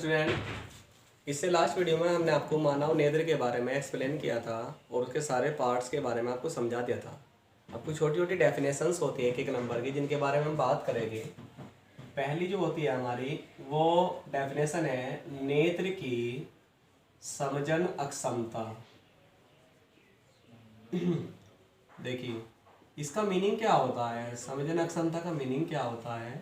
Student, इससे last video में हमने आपको मानव नेत्र के बारे में एक्सप्लेन किया था और उसके सारे पार्ट्स के बारे में आपको समझा दिया था। आपको छोटी छोटी डेफिनेशंस होती है एक एक नंबर की, जिनके बारे में हम बात करेंगे। पहली जो होती है हमारी, वो डेफिनेशन है नेत्र की समजन अक्षमता। देखिए, इसका मीनिंग क्या होता है, समजन अक्षमता का मीनिंग क्या होता है।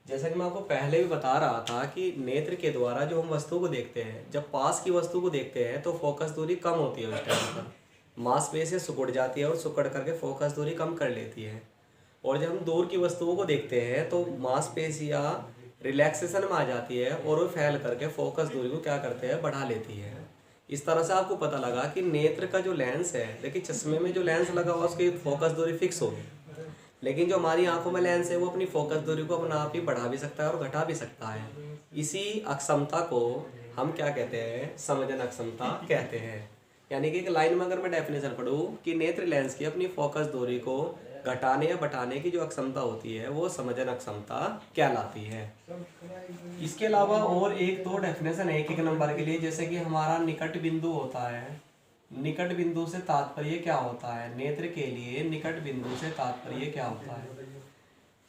जैसा कि मैं आपको पहले भी बता रहा था कि नेत्र के द्वारा जो हम वस्तु को देखते हैं, जब पास की वस्तु को देखते हैं तो फोकस दूरी कम होती है, उस टाइम पर मांसपेशियां सिकुड़ जाती है और सिकुड़ करके फोकस दूरी कम कर लेती है। और जब हम दूर की वस्तुओं को देखते हैं तो मांसपेशियां रिलैक्सेशन में आ जाती है और वो फैल करके फोकस दूरी को क्या करते हैं, बढ़ा लेती है। इस तरह से आपको पता लगा कि नेत्र का जो लेंस है, देखिए चश्मे में जो लेंस लगा हुआ उसकी फोकस दूरी फिक्स होगी, लेकिन जो हमारी आंखों में लेंस है वो अपनी फोकस दूरी को अपना आप ही बढ़ा भी सकता है और घटा भी सकता है। इसी अक्षमता को हम क्या कहते हैं, समजन अक्षमता कहते हैं। यानी कि एक लाइन में अगर मैं डेफिनेशन पढ़ूँ कि नेत्र लेंस की अपनी फोकस दूरी को घटाने या बढ़ाने की जो अक्षमता होती है वो समजन अक्षमता कहलाती है। इसके अलावा और एक दो डेफिनेशन है एक एक नंबर के लिए। जैसे कि हमारा निकट बिंदु होता है, निकट बिंदु से तात्पर्य क्या होता है, नेत्र के लिए निकट बिंदु से तात्पर्य क्या होता है।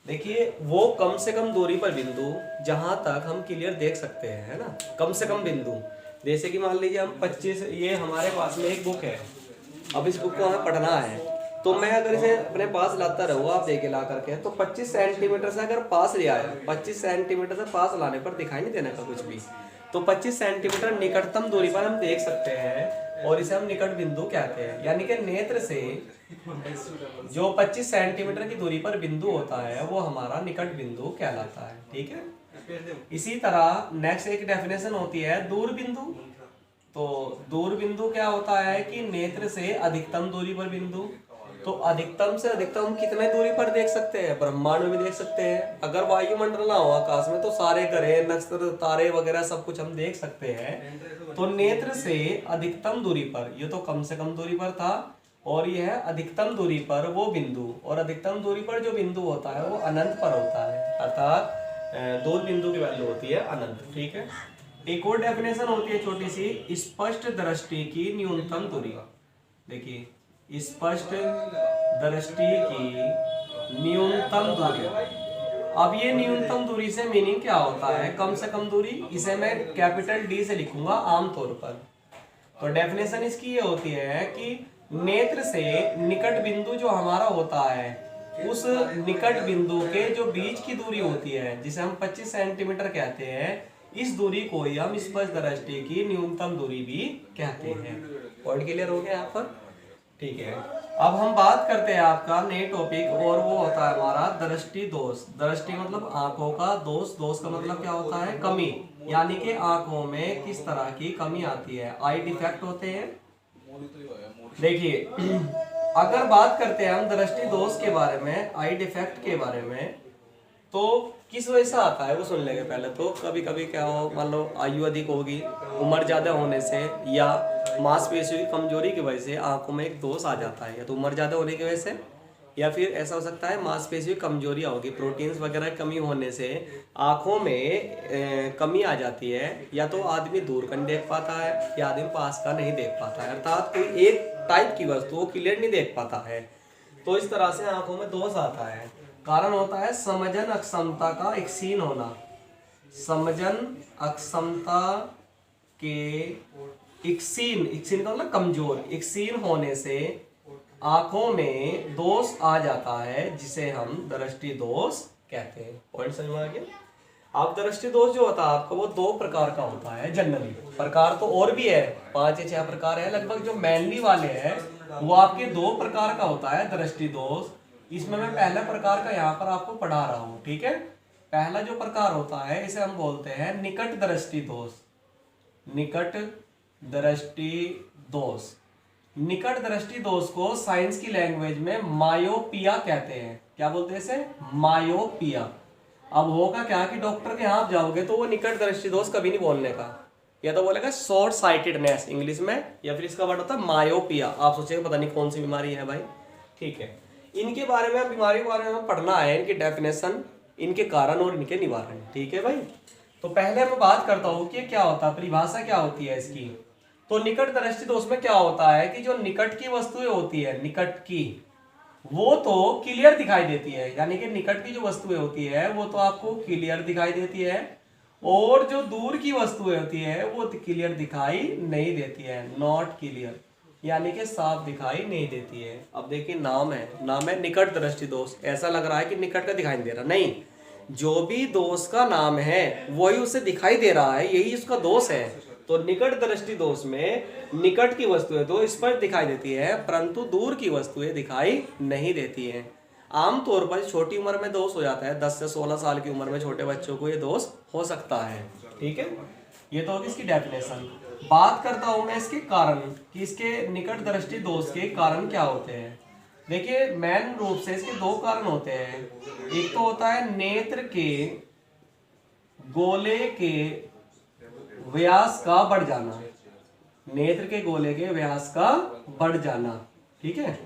देखिए, वो कम से कम दूरी पर बिंदु जहां तक हम क्लियर देख सकते हैं, है ना, कम से कम बिंदु। जैसे कि मान लीजिए हम 25, ये हमारे पास में एक बुक है, अब इस बुक को हमें पढ़ना है, तो मैं अगर इसे अपने पास लाता रहूँ, आप देखे ला करके, तो 25 सेंटीमीटर से अगर पास लिया है, 25 सेंटीमीटर से पास लाने पर दिखाई नहीं देने का कुछ भी, तो 25 सेंटीमीटर निकटतम दूरी पर हम देख सकते हैं और इसे हम निकट बिंदु कहते हैं। यानी कि नेत्र से जो 25 सेंटीमीटर की दूरी पर बिंदु होता है वो हमारा निकट बिंदु कहलाता है। ठीक है। इसी तरह नेक्स्ट एक डेफिनेशन होती है दूर बिंदु। तो दूर बिंदु क्या होता है कि नेत्र से अधिकतम दूरी पर बिंदु। तो अधिकतम से अधिकतम हम कितने दूरी पर देख सकते हैं, ब्रह्मांड में भी देख सकते हैं। अगर वायुमंडल ना हो आकाश में तो सारे ग्रह, नक्षत्र, तारे वगैरह सब कुछ हम देख सकते हैं। तो नेत्र से अधिकतम दूरी पर, ये तो कम से कम दूरी पर था, और यह है अधिकतम दूरी पर वो बिंदु, और अधिकतम दूरी पर जो बिंदु होता है वो अनंत पर होता है, अर्थात दूर बिंदु की वैल्यू होती है अनंत। ठीक है। एक और डेफिनेशन होती है छोटी सी, स्पष्ट दृष्टि की न्यूनतम दूरी। देखिए, स्पष्ट दृष्टि की न्यूनतम दूरी। अब ये न्यूनतम दूरी से मीनिंग क्या होता है, कम से कम दूरी, इसे मैं कैपिटल डी से लिखूंगा आमतौर पर। तो डेफिनेशन इसकी ये होती है कि नेत्र से निकट बिंदु जो हमारा होता है, उस निकट बिंदु के जो बीच की दूरी होती है, जिसे हम 25 सेंटीमीटर कहते हैं, इस दूरी को ही हम स्पष्ट दृष्टि की न्यूनतम दूरी भी कहते हैं। पॉइंट क्लियर हो गया यहाँ पर। ठीक है। अब हम बात करते हैं आपका नए टॉपिक, और वो होता है हमारा दृष्टि दोष। दृष्टि मतलब आंखों का, दोष, दोष का मतलब क्या होता है, कमी। यानी कि आंखों में किस तरह की कमी आती है, आई डिफेक्ट होते हैं। देखिए, अगर बात करते हैं हम दृष्टि दोष के बारे में, आई डिफेक्ट के बारे में, तो किस वजह से आता है वो सुन लेंगे पहले। तो कभी कभी क्या हो, मान लो आयु अधिक होगी, उम्र ज्यादा होने से, या मांसपेशियों की कमजोरी की वजह से आंखों में एक दोष आ जाता है, या तो उम्र ज्यादा होने की वजह से, या फिर ऐसा हो सकता है मांसपेशियों की कमजोरी होगी, प्रोटीन्स वगैरह की कमी होने से आंखों में कमी आ जाती है, या तो आदमी दूर का नहीं देख पाता है, या आदमी पास का नहीं देख पाता है, अर्थात कोई एक टाइप की वस्तु वो क्लियर नहीं देख पाता है। तो इस तरह से आंखों में दोष आता है। कारण होता है समजन अक्षमता का क्षीण होना। समजन अक्षमता के क्षीण, क्षीण का मतलब कमजोर, क्षीण होने से आंखों में दोष आ जाता है, जिसे हम दृष्टि दोष कहते हैं। पॉइंट समझ में आ गया। आप दृष्टि दोष जो होता है आपका, वो 2 प्रकार का होता है जनरली। प्रकार तो और भी है, 5 या 6 प्रकार है लगभग। जो मेनली वाले हैं वो आपके 2 प्रकार का होता है दृष्टि दोष। इसमें मैं पहला प्रकार का यहाँ पर आपको पढ़ा रहा हूँ। ठीक है। पहला जो प्रकार होता है इसे हम बोलते हैं निकट दृष्टि दोष। निकट दृष्टि दोष, निकट दृष्टि दोष को साइंस की लैंग्वेज में मायोपिया कहते हैं। क्या बोलते हैं इसे, मायोपिया। अब होगा क्या कि डॉक्टर के यहाँ आप जाओगे तो वो निकट दृष्टि दोष कभी नहीं बोलने का, या तो बोलेगा शॉर्ट साइटेडनेस इंग्लिश में, या फिर इसका वर्ड होता है मायोपिया। आप सोचेंगे पता नहीं कौन सी बीमारी है भाई। ठीक है। इनके बारे में, बीमारी के बारे में पढ़ना है, इनकी डेफिनेशन, इनके कारण और इनके निवारण। ठीक है भाई। तो पहले मैं बात करता हूं कि क्या होता है, परिभाषा क्या होती है इसकी। तो निकट दृष्टि दोष में क्या होता है कि जो निकट की वस्तुएं होती है, निकट की, वो तो क्लियर दिखाई देती है, यानी कि निकट की जो वस्तुएं होती है वो तो आपको क्लियर दिखाई देती है, और जो दूर की वस्तुएं होती है वो क्लियर दिखाई नहीं देती है, नॉट क्लियर, यानी कि साफ दिखाई नहीं देती है। अब देखिए नाम है निकट दृष्टि दोष। ऐसा लग रहा है कि निकट का दिखाई नहीं दे रहा, नहीं, जो भी दोष का नाम है वही उसे दिखाई दे रहा है, यही उसका दोष है। तो निकट दृष्टि दोष में निकट की वस्तुएं तो स्पष्ट दिखाई देती है, परंतु दूर की वस्तुएं दिखाई नहीं देती हैं। आमतौर पर छोटी उम्र में दोष हो जाता है, 10 से 16 साल की उम्र में छोटे बच्चों को ये दोष हो सकता है। ठीक है, ये तो होगी इसकी डेफिनेशन। बात करता हूं मैं इसके कारण कि इसके निकट दृष्टि दोष के कारण क्या होते हैं। देखिए मेन रूप से इसके दो कारण होते हैं। एक तो होता है नेत्र के गोले के व्यास का बढ़ जाना, नेत्र के गोले के व्यास का बढ़ जाना, ठीक है,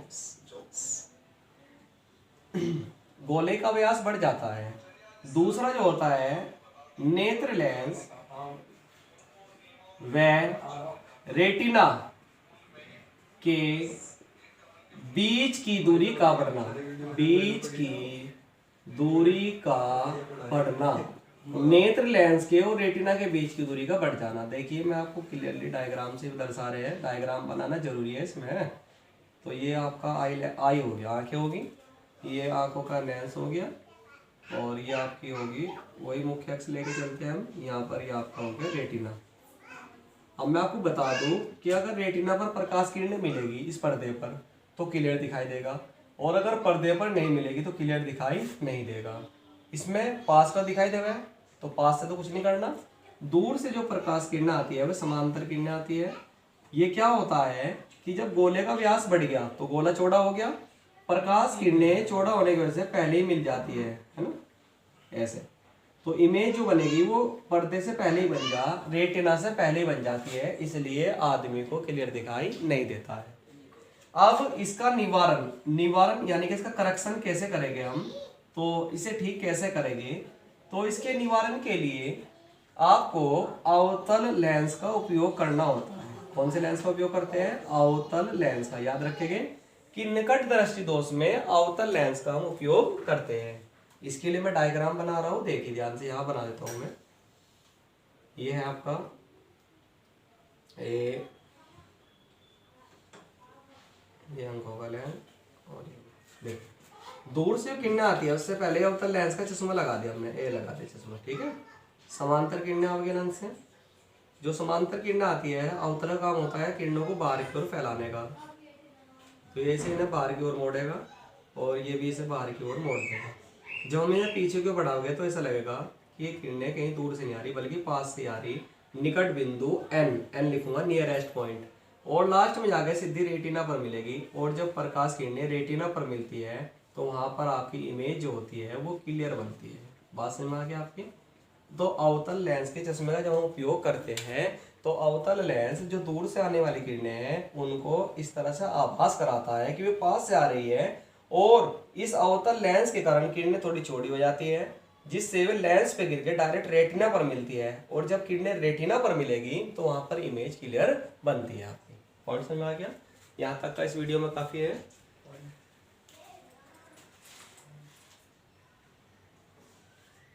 गोले का व्यास बढ़ जाता है। दूसरा जो होता है नेत्र लेंस व रेटिना के बीच की दूरी का बढ़ना, बीच की दूरी का बढ़ना, नेत्र लेंस के और रेटिना के बीच की दूरी का बढ़ जाना। देखिए मैं आपको क्लियरली डायग्राम से दर्शा रहे हैं, डायग्राम बनाना जरूरी है इसमें। तो ये आपका आई हो गया, आंखें होगी, ये आंखों का लेंस हो गया, और ये आपकी होगी वही मुख्य अक्ष लेके चलते हैं हम, यहाँ पर ये आपका हो गया रेटिना। अब मैं आपको बता दूं कि अगर रेटिना पर प्रकाश किरणें मिलेगी इस पर्दे पर तो क्लियर दिखाई देगा, और अगर पर्दे पर नहीं मिलेगी तो क्लियर दिखाई नहीं देगा। इसमें पास का दिखाई देगा तो पास से तो कुछ नहीं करना, दूर से जो प्रकाश किरणें आती है वह समांतर किरणें आती है। ये क्या होता है कि जब गोले का व्यास बढ़ गया तो गोला चौड़ा हो गया, प्रकाश किरणें चौड़ा होने की वजह से पहले ही मिल जाती है ना, ऐसे। तो इमेज जो बनेगी वो पर्दे से पहले ही बन रेटिना से पहले ही बन जाती है, इसलिए आदमी को क्लियर दिखाई नहीं देता है। अब इसका निवारण यानी कि इसका करेक्शन कैसे करेंगे हम, तो इसे ठीक कैसे करेंगे, तो इसके निवारण के लिए आपको अवतल लेंस का उपयोग करना होता है। कौन से लेंस का उपयोग करते हैं, अवतल लेंस का। याद रखेंगे कि निकट दृष्टि दोष में अवतल लेंस का हम उपयोग करते हैं। इसके लिए मैं डायग्राम बना रहा हूं, देखिए ध्यान से, यहां बना देता हूं मैं। ये है आपका ये अंकों का लेंस, और ये देखिए दूर से किरणें आती है उससे पहले अवतल लेंस का चश्मा लगा दिया हमने, ये लगा दिया चश्मा, ठीक है। समांतर किरणें अवगलन से जो समांतर किरणें आती है, अवतल का काम होता है किरणों को बाहर की ओर फैलाने का। तो ये इसे इन्हें बाहर की ओर मोड़ेगा और ये भी इसे बाहर की ओर मोड़ देगा। जब हम इन्हें पीछे को बढ़ाओगे तो ऐसा लगेगा कि ये किरणें कहीं दूर से नहीं आ रही बल्कि पास से आ रही। निकट बिंदु एन लिखूंगा, नियरेस्ट पॉइंट, और लास्ट में जाकर सीधी रेटिना पर मिलेगी। और जब प्रकाश किरणें रेटिना पर मिलती है तो वहां पर आपकी इमेज जो होती है वो क्लियर बनती है। बात समझ में आ गई आपकी। तो अवतल लेंस के चश्मे का जब हम उपयोग करते हैं तो अवतल लेंस जो दूर से आने वाली किरणें हैं उनको इस तरह से आभास कराता है कि वे पास से आ रही है, और इस अवतल लेंस के कारण किरणें थोड़ी चौड़ी हो जाती है, जिससे वे लेंस पे गिर के डायरेक्ट रेटिना पर मिलती है। और जब किरणें रेटिना पर मिलेगी तो वहां पर इमेज क्लियर बनती है आपकी। पॉइंट समझ में आ गया? यहाँ तक का इस वीडियो में काफी है।